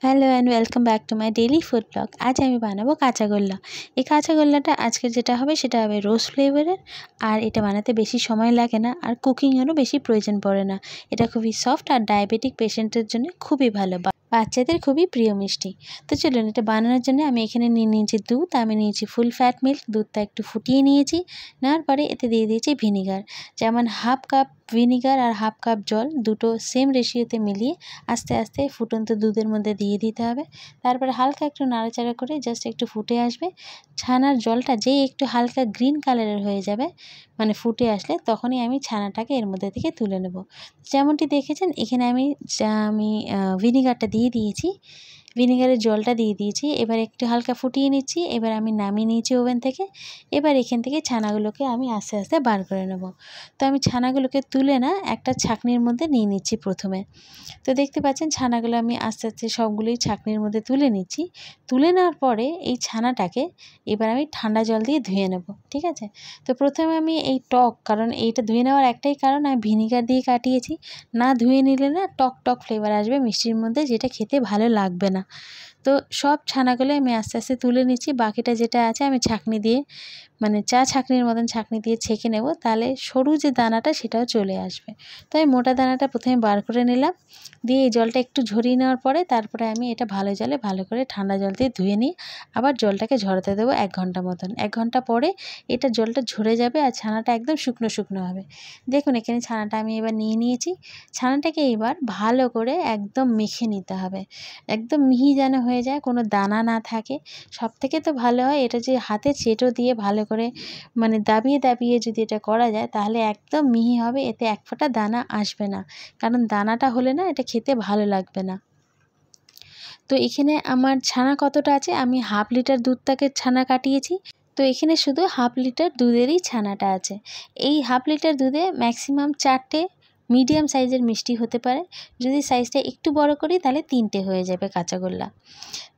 Hello and welcome back to my daily food blog. আজ আমি বানাবো কাঁচাগোল্লা। এই কাঁচাগোল্লাটা আজকে যেটা হবে সেটা হবে রোজ ফ্লেভারের। আর এটা বানাতে বেশি সময় লাগে না, আর কুকিংয়েরও বেশি প্রয়োজন পড়ে না। এটা খুবই সফট আর ডায়াবেটিক পেশেন্টের জন্য খুবই ভালো, বাচ্চাদের খুবই প্রিয় মিষ্টি। তো চলুন, এটা বানানোর জন্য আমি এখানে নিয়ে নিয়েছি দুধ, আমি নিয়েছি ফুল ফ্যাট মিল্ক। দুধটা একটু ফুটিয়ে নিয়েছি, নেওয়ার পরে এতে দিয়ে দিয়েছি ভিনিগার। যেমন হাফ কাপ ভিনিগার আর হাফ কাপ জল দুটো সেম রেশিওতে মিলিয়ে আস্তে আস্তে ফুটন্ত দুধের মধ্যে দিয়ে দিতে হবে। তারপরে হালকা একটু নাড়াচাড়া করে জাস্ট একটু ফুটে আসবে। ছানার জলটা যেই একটু হালকা গ্রিন কালারের হয়ে যাবে, মানে ফুটে আসলে, তখনই আমি ছানাটাকে এর মধ্যে থেকে তুলে নেব। যেমনটি দেখেছেন এখানে আমি ভিনিগারটা দিয়ে দিয়েছি, ভিনিগারের জলটা দিয়ে দিয়েছি। এবার একটু হালকা ফুটিয়ে নিচ্ছি। এবার আমি নামিয়ে নিয়েছি ওভেন থেকে। এবার এখান থেকে ছানাগুলোকে আমি আস্তে আস্তে বার করে নেব। তো আমি ছানাগুলোকে তুলে না একটা ছাঁকনির মধ্যে নিয়ে নিচ্ছি প্রথমে। তো দেখতে পাচ্ছেন ছানাগুলো আমি আস্তে আস্তে সবগুলোই ছাঁকনির মধ্যে তুলে নিচ্ছি। তুলে নেওয়ার পরে এই ছানাটাকে এবার আমি ঠান্ডা জল দিয়ে ধুয়ে নেব, ঠিক আছে। তো প্রথমে আমি এই টক, কারণ এইটা ধুয়ে নেওয়ার একটাই কারণ, আমি ভিনিগার দিয়ে কাটিয়েছি। না ধুয়ে নিলে না টক টক ফ্লেভার আসবে মিষ্টির মধ্যে, যেটা খেতে ভালো লাগবে না। তো সব ছানাগুলো আমি আস্তে আস্তে তুলে নিচ্ছি। বাকিটা যেটা আছে আমি ছাঁকনি দিয়ে, মানে চা ছাঁকনির মতন ছাঁকনি দিয়ে ছেঁকে নেব, তাহলে সরু যে দানাটা সেটাও চলে আসবে। তো আমি মোটা দানাটা প্রথমে বার করে নিলাম, দিয়ে এই জলটা একটু ঝরিয়ে নেওয়ার পরে তারপরে আমি এটা ভালো জলে ভালো করে ঠান্ডা জল দিয়ে ধুয়ে নিই। আবার জলটাকে ঝরাতে দেবো 1 ঘন্টা মতন। 1 ঘন্টা পরে এটা জলটা ঝরে যাবে আর ছানাটা একদম শুকনো শুকনো হবে। দেখুন এখানে ছানাটা আমি এবার নিয়ে নিয়েছি। ছানাটাকে এবার ভালো করে একদম মেখে নিতে হবে, একদম মিহি যেন হয়ে যায়, কোনো দানা না থাকে। সবথেকে তো ভালো হয় এটা যে হাতে চেটো দিয়ে ভালো করে, মানে দাবিয়ে দাবিয়ে যদি এটা করা যায়, তাহলে একদম মিহি হবে, এতে এক ফোঁটা দানা আসবে না। কারণ দানাটা হলে না এটা খেতে ভালো লাগবে না। তো এখানে আমার ছানা কতটা আছে, আমি হাফ লিটার দুধটাকে ছানা কাটিয়েছি। তো এখানে শুধু হাফ লিটার দুধেরই ছানাটা আছে। এই হাফ লিটার দুধে ম্যাক্সিমাম 4টে মিডিয়াম সাইজের মিষ্টি হতে পারে। যদি সাইজটা একটু বড় করি তাহলে 3টে হয়ে যাবে কাঁচাগোল্লা।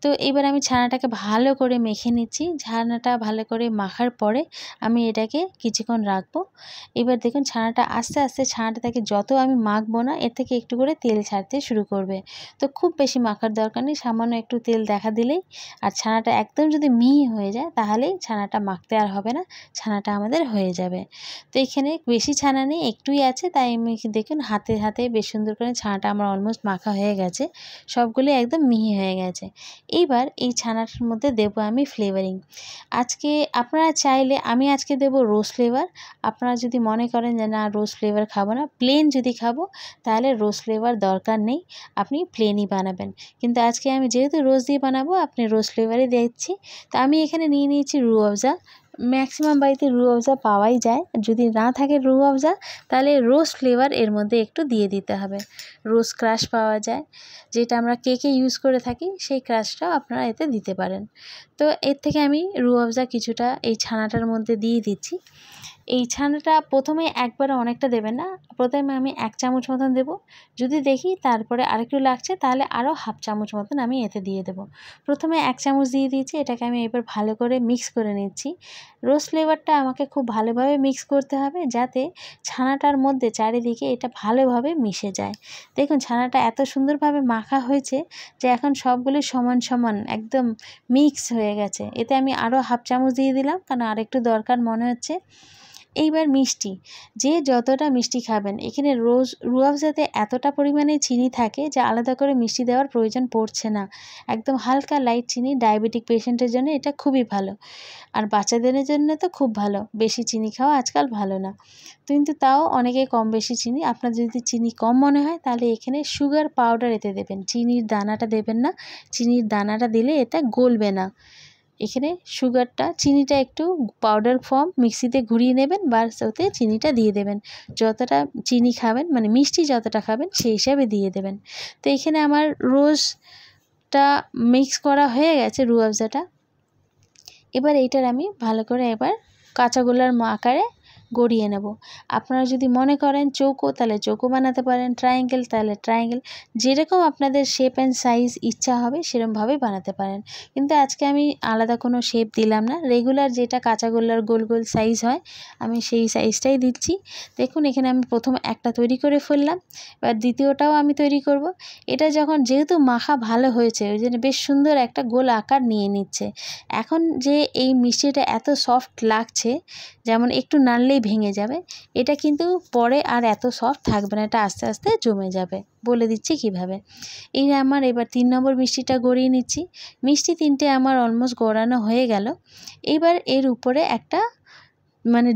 তো এবার আমি ছানাটাকে ভালো করে মেখে নিচ্ছি। ছানাটা ভালো করে মাখার পরে আমি এটাকে কিছুক্ষণ রাখবো। এবার দেখুন ছানাটা আস্তে আস্তে, ছানাটা থেকে যত আমি মাখবো না, এর থেকে একটু করে তেল ছাড়তে শুরু করবে। তো খুব বেশি মাখার দরকার নেই, সামান্য একটু তেল দেখা দিলেই, আর ছানাটা একদম যদি মিহি হয়ে যায় তাহলেই ছানাটা মাখতে আর হবে না, ছানাটা আমাদের হয়ে যাবে। তো এখানে বেশি ছানা নেই, একটুই আছে, তাই আমি দেখুন হাতে হাতে বেশ সুন্দর করে ছানাটা আমার অলমোস্ট মাখা হয়ে গেছে, সবগুলো একদম মিহি হয়ে গেছে। এইবার এই ছানাটার মধ্যে দেবো আমি ফ্লেভারিং। আজকে আপনারা চাইলে, আমি আজকে দেবো রোজ ফ্লেভার। আপনারা যদি মনে করেন যে না রোজ ফ্লেভার খাবো না, প্লেন যদি খাবো, তাহলে রোজ ফ্লেভার দরকার নেই, আপনি প্লেনই বানাবেন। কিন্তু আজকে আমি যেহেতু রোজ দিয়ে বানাবো, আপনি রোজ ফ্লেভারই দিচ্ছি। তো আমি এখানে নিয়ে নিয়েছি রুহ আফজা। ম্যাক্সিমাম বাড়িতে রুহ আফজা পাওয়াই যায়, যদি না থাকে রুহ আফজা তাহলে রোজ ফ্লেভার এর মধ্যে একটু দিয়ে দিতে হবে। রোজ ক্রাশ পাওয়া যায়, যেটা আমরা কেকে ইউজ করে থাকি, সেই ক্রাশটাও আপনারা এতে দিতে পারেন। তো এর থেকে আমি রুহ আফজা কিছুটা এই ছানাটার মধ্যে দিয়ে দিচ্ছি। এই ছানাটা প্রথমে একবারে অনেকটা দেবেন না, প্রথমে আমি 1 চামচ মতন দেবো। যদি দেখি তারপরে আরেকটু লাগছে, তাহলে আরও হাফ চামচ মতন আমি এতে দিয়ে দেবো। প্রথমে 1 চামচ দিয়ে দিয়েছি, এটাকে আমি এবার ভালো করে মিক্স করে নিচ্ছি। রোজ ফ্লেভারটা আমাকে খুব ভালোভাবে মিক্স করতে হবে, যাতে ছানাটার মধ্যে চারিদিকে এটা ভালোভাবে মিশে যায়। দেখুন ছানাটা এত সুন্দরভাবে মাখা হয়েছে যে এখন সবগুলো সমান সমান একদম মিক্স হয়ে গেছে। এতে আমি আরও হাফ চামচ দিয়ে দিলাম, কারণ আরেকটু দরকার মনে হচ্ছে। এইবার মিষ্টি, যে যতটা মিষ্টি খাবেন, এখানে রুহ আফজাতে এতটা পরিমাণে চিনি থাকে যে আলাদা করে মিষ্টি দেওয়ার প্রয়োজন পড়ছে না। একদম হালকা লাইট চিনি, ডায়াবেটিক পেশেন্টের জন্য এটা খুবই ভালো, আর বাচ্চাদের জন্য তো খুব ভালো। বেশি চিনি খাওয়া আজকাল ভালো না, কিন্তু তাও অনেকে কম বেশি চিনি। আপনার যদি চিনি কম মনে হয় তাহলে এখানে সুগার পাউডার এতে দেবেন, চিনির দানাটা দেবেন না। চিনির দানাটা দিলে এটা গলবে না। এখানে সুগারটা, চিনিটা একটু পাউডার ফর্ম মিক্সিতে ঘুরিয়ে নেবেন, বাস ওতে চিনিটা দিয়ে দেবেন। যতটা চিনি খাবেন, মানে মিষ্টি যতটা খাবেন সেই হিসাবে দিয়ে দেবেন। তো এখানে আমার রোজটা মিক্স করা হয়ে গেছে, রুহ আফজাটা। এবার এইটার আমি ভালো করে এবার কাঁচাগোল্লার আকারে গড়িয়ে নেব। আপনারা যদি মনে করেন চৌকো তাহলে চৌকো বানাতে পারেন, ট্রায়াঙ্গেল তাহলে ট্রায়াঙ্গেল, যেরকম আপনাদের শেপ অ্যান্ড সাইজ ইচ্ছা হবে সেরকমভাবেই বানাতে পারেন। কিন্তু আজকে আমি আলাদা কোনো শেপ দিলাম না, রেগুলার যেটা কাঁচাগোল্লার গোল গোল সাইজ হয় আমি সেই সাইজটাই দিচ্ছি। দেখুন এখানে আমি প্রথম একটা তৈরি করে ফেললাম, এবার দ্বিতীয়টাও আমি তৈরি করব। এটা যখন যেহেতু মাখা ভালো হয়েছে ওই জন্য বেশ সুন্দর একটা গোল আকার নিয়ে নিচ্ছে। এখন যে এই মিষ্টিটা এত সফট লাগছে, যেমন একটু নাড়লেই ভেঙে যাবে, এটা কিন্তু পরে আর এত সফট থাকবে না, এটা আস্তে আস্তে জমে যাবে। বলে দিচ্ছি কিভাবে। এই আমার এবার 3 নম্বর মিষ্টিটা গড়িয়ে নিচ্ছি। মিষ্টি 3টে আমার অলমোস্ট গড়ানো হয়ে গেল। এবার এর উপরে একটা মানে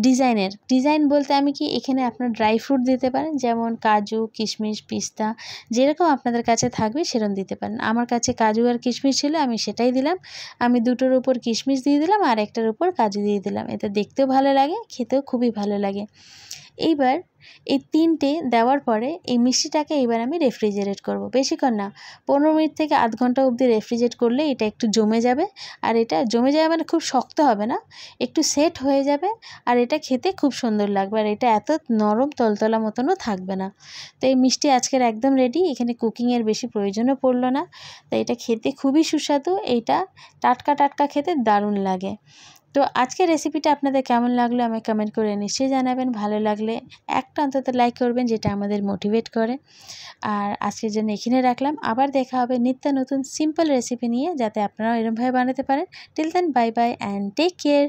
ডিজাইন বলতে আমি কি এখানে আপনার ড্রাই ফ্রুট দিতে পারেন, যেমন কাজু, কিশমিশ, পিস্তা, যেরকম আপনাদের কাছে থাকবে সেরকম দিতে পারেন। আমার কাছে কাজু আর কিশমিশ ছিল, আমি সেটাই দিলাম। আমি দুটোর উপর কিশমিশ দিয়ে দিলাম আর একটার উপর কাজু দিয়ে দিলাম, এতে দেখতেও ভালো লাগে, খেতেও খুবই ভালো লাগে। এইবার এই 3টে দেওয়ার পরে এই মিষ্টিটাকে এবার আমি রেফ্রিজারেট করব, বেশিক্ষণ না, 15 মিনিট থেকে আধ ঘন্টা অবধি রেফ্রিজারেট করলে এটা একটু জমে যাবে। আর এটা জমে যাবে মানে খুব শক্ত হবে না, একটু সেট হয়ে যাবে, আর এটা খেতে খুব সুন্দর লাগবে, আর এটা এত নরম তলতলা মতনও থাকবে না। তো এই মিষ্টি আজকের একদম রেডি, এখানে কুকিংয়ের বেশি প্রয়োজনও পড়লো না। তো এটা খেতে খুবই সুস্বাদু, এইটা টাটকা টাটকা খেতে দারুণ লাগে। তো আজকের রেসিপিটা আপনাদের কেমন লাগলো আমায় কমেন্ট করে নিশ্চয়ই জানাবেন। ভালো লাগলে একটা অন্তত লাইক করবেন, যেটা আমাদের মোটিভেট করে। আর আজকের জন্য এখানে রাখলাম, আবার দেখা হবে নিত্য নতুন সিম্পল রেসিপি নিয়ে, যাতে আপনারাও এরকমভাবে বানাতে পারেন। Till then bye bye and take care.